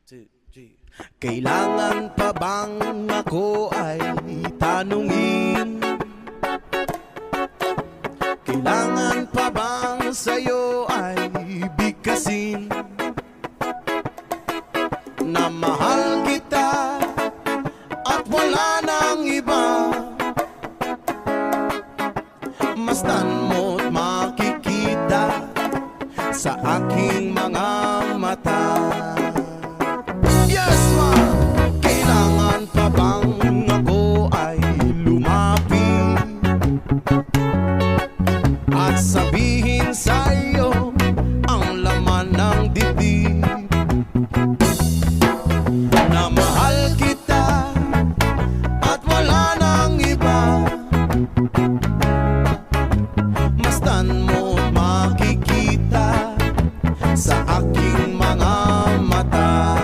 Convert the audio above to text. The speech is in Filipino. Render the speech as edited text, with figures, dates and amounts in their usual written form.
2, 3. Kailangan pa bang ako ay tanungin? Kailangan pa bang sa'yo ay bigkasin na mahal